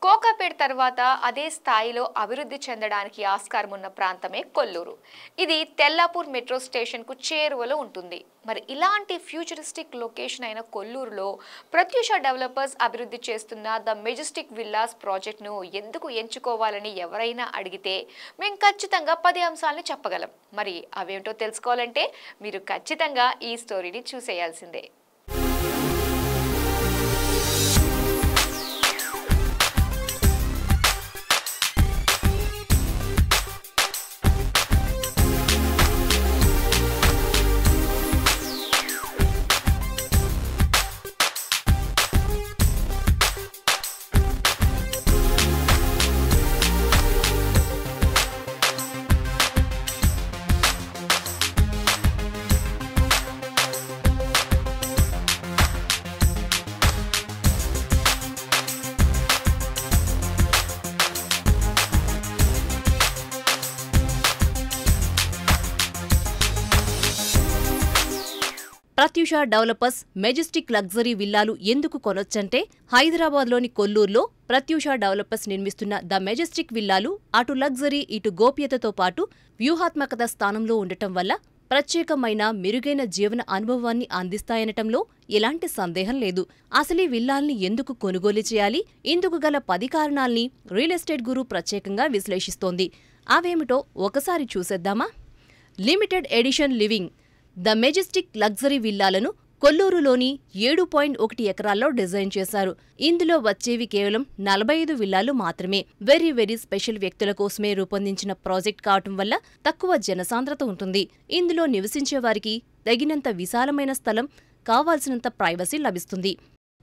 కోకాపేట్ తర్వాత అదే స్థాయిలో అభివృద్ధి చెందడానికి ఆస్కారం ఉన్న ప్రాంతమే కొల్లూరు. ఇది తెల్లాపూర్ మెట్రో స్టేషన్కు చేరువలో ఉంటుంది. మరి ఇలాంటి ఫ్యూచరిస్టిక్ లొకేషన్ అయిన కొల్లూరులో ప్రత్యూష డెవలపర్స్ అభివృద్ధి చేస్తున్న ద మెజెస్టిక్ విల్లాస్ ప్రాజెక్ట్ను ఎందుకు ఎంచుకోవాలని ఎవరైనా అడిగితే మేము ఖచ్చితంగా 10 అంశాలని చెప్పగలం. మరి అవేంటో తెలుసుకోవాలంటే మీరు ఖచ్చితంగా ఈ స్టోరీని చూసేయాల్సిందే. ప్రత్యూష డెవలపర్స్ మెజెస్టిక్ లగ్జరీ విల్లాలు ఎందుకు కొనొచ్చంటే, హైదరాబాద్లోని కొల్లూరులో ప్రత్యూష డెవలపర్స్ నిర్మిస్తున్న ద మెజెస్టిక్ విల్లాలు అటు లగ్జరీ ఇటు గోప్యతతో పాటు వ్యూహాత్మకత స్థానంలో ఉండటం వల్ల ప్రత్యేకమైన మెరుగైన జీవన అనుభవాన్ని అందిస్తాయనటంలో ఎలాంటి సందేహం లేదు. అసలీ విల్లాల్ని ఎందుకు కొనుగోలు చేయాలి? ఇందుకు గల 10 కారణాల్ని రియల్ ఎస్టేట్ గురు ప్రత్యేకంగా విశ్లేషిస్తోంది. అవేమిటో ఒకసారి చూసేద్దామా? Limited edition living the majestic luxury విల్లాలను కొల్లూరులోని 7.1 ఎకరాల్లో డిజైన్ చేశారు. ఇందులో వచ్చేవి కేవలం 45 విల్లాలు మాత్రమే. వెరీ స్పెషల్ వ్యక్తుల కోసమే రూపొందించిన ప్రాజెక్ట్ కావటం వల్ల తక్కువ జనసాంద్రత ఉంటుంది. ఇందులో నివసించే వారికి తగినంత విశాలమైన స్థలం, కావాల్సినంత ప్రైవసీ లభిస్తుంది.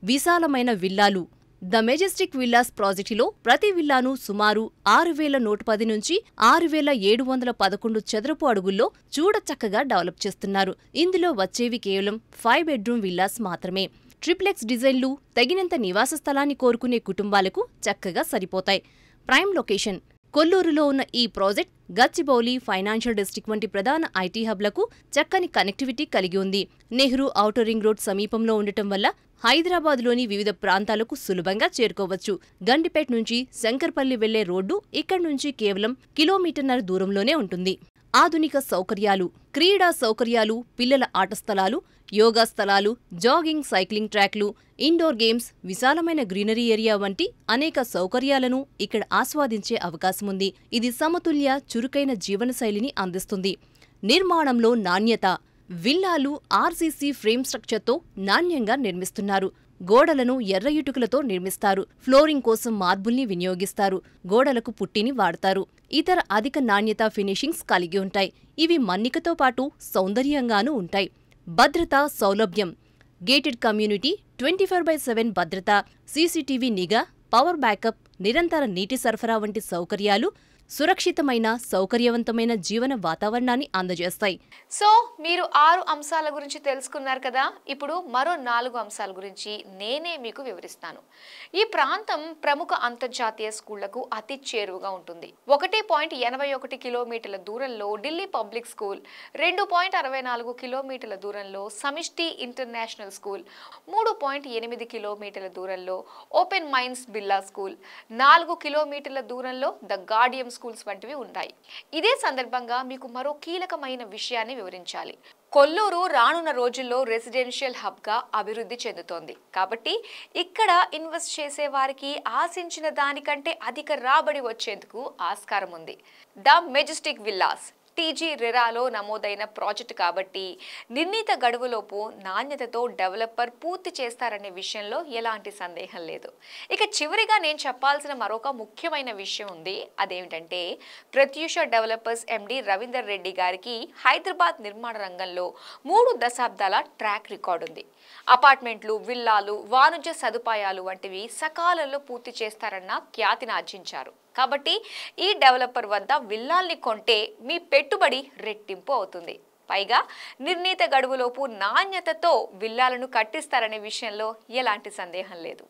విశాలమైన విల్లాలు ద మెజెస్టిక్ విల్లాస్ ప్రాజెక్టులో ప్రతి విల్లాను సుమారు 6,110 నుంచి 6,711 చదరపు అడుగుల్లో చూడచక్కగా డెవలప్ చేస్తున్నారు. ఇందులో వచ్చేవి కేవలం 5 బెడ్రూమ్ విల్లాస్ మాత్రమే. ట్రిప్లెక్స్ డిజైన్లు తగినంత నివాస స్థలాన్ని కోరుకునే కుటుంబాలకు చక్కగా సరిపోతాయి. ప్రైమ్ లొకేషన్ కొల్లూరులో ఉన్న ఈ ప్రాజెక్ట్ గచ్చిబౌలి, ఫైనాన్షియల్ డిస్ట్రిక్ట్ వంటి ప్రధాన ఐటీ హబ్లకు చక్కని కనెక్టివిటీ కలిగి ఉంది. నెహ్రూ ఔటర్ రింగ్ రోడ్ సమీపంలో ఉండటం వల్ల హైదరాబాద్లోని వివిధ ప్రాంతాలకు సులభంగా చేరుకోవచ్చు. గండిపేట్ నుంచి శంకర్పల్లి వెళ్లే రోడ్డు ఇక్కడి నుంచి కేవలం 1.5 కిలోమీటర్ల దూరంలోనే ఉంటుంది. ఆధునిక సౌకర్యాలు, క్రీడా సౌకర్యాలు, పిల్లల ఆట స్థలాలు, యోగా స్థలాలు, జాగింగ్, సైక్లింగ్ ట్రాక్లు, ఇండోర్ గేమ్స్, విశాలమైన గ్రీనరీ ఏరియా వంటి అనేక సౌకర్యాలను ఇక్కడ ఆస్వాదించే అవకాశముంది. ఇది సమతుల్య, చురుకైన జీవనశైలిని అందిస్తుంది. నిర్మాణంలో నాణ్యత విల్లాలు ఆర్సీసీ ఫ్రేమ్ స్ట్రక్చర్తో నాణ్యంగా నిర్మిస్తున్నారు. గోడలను ఎర్ర ఇటుకలతో నిర్మిస్తారు. ఫ్లోరింగ్ కోసం మార్బుల్ని వినియోగిస్తారు. గోడలకు పుట్టిని వాడతారు. ఇతర అధిక నాణ్యత ఫినిషింగ్స్ కలిగి ఉంటాయి. ఇవి మన్నికతో పాటు సౌందర్యంగానూ ఉంటాయి. భద్రత, సౌలభ్యం గేటెడ్ కమ్యూనిటీ, 24/7 భద్రత, సీసీటీవీ నిఘా, పవర్ బ్యాకప్, నిరంతర నీటి సరఫరా వంటి సౌకర్యాలు సురక్షితమైన, సౌకర్యవంతమైన జీవన వాతావరణాన్ని అందజేస్తాయి. సో మీరు 6 అంశాల గురించి తెలుసుకున్నారు కదా. ఇప్పుడు మరో 4 అంశాల గురించి నేనే మీకు వివరిస్తాను. ఈ ప్రాంతం ప్రముఖ అంతర్జాతీయ స్కూళ్లకు అతి చేరువగా ఉంటుంది. 1.81 కిలోమీటర్ల దూరంలో ఢిల్లీ పబ్లిక్ స్కూల్, 2.64 కిలోమీటర్ల దూరంలో సమిష్టి ఇంటర్నేషనల్ స్కూల్, 3.8 కిలోమీటర్ల దూరంలో ఓపెన్ మైండ్స్ బిర్లా స్కూల్, 4 కిలోమీటర్ల దూరంలో ద గార్డియం స్కూల్స్ వంటివి ఉన్నాయి. ఇదే సందర్భంగా మీకు మరో కీలకమైన విషయాన్ని వివరించాలి. కొల్లూరు రానున్న రోజుల్లో రెసిడెన్షియల్ హబ్ గా అభివృద్ధి చెందుతోంది. కాబట్టి ఇక్కడ ఇన్వెస్ట్ చేసే వారికి ఆశించిన దానికంటే అధిక రాబడి వచ్చేందుకు ఆస్కారం ఉంది. ద మెజెస్టిక్ విల్లాస్ టీజీ రెరాలో నమోదైన ప్రాజెక్టు కాబట్టి నిర్ణీత గడువులోపు నాణ్యతతో డెవలపర్ పూర్తి చేస్తారనే విషయంలో ఎలాంటి సందేహం లేదు. ఇక చివరిగా నేను చెప్పాల్సిన మరొక ముఖ్యమైన విషయం ఉంది. అదేమిటంటే, ప్రత్యూష డెవలపర్స్ ఎండి రవీందర్ రెడ్డి గారికి హైదరాబాద్ నిర్మాణ రంగంలో 3 దశాబ్దాల ట్రాక్ రికార్డు ఉంది. అపార్ట్మెంట్లు, విల్లాలు, వాణిజ్య సదుపాయాలు వంటివి సకాలంలో పూర్తి చేస్తారన్న ఖ్యాతిని ఆర్జించారు. కాబట్టి ఈ డెవలపర్ వద్ద విల్లాల్ని కొంటే మీ పెట్టుబడి రెట్టింపు అవుతుంది. పైగా నిర్ణీత గడువులోపు నాణ్యతతో విల్లాలను కట్టిస్తారనే విషయంలో ఎలాంటి సందేహం లేదు.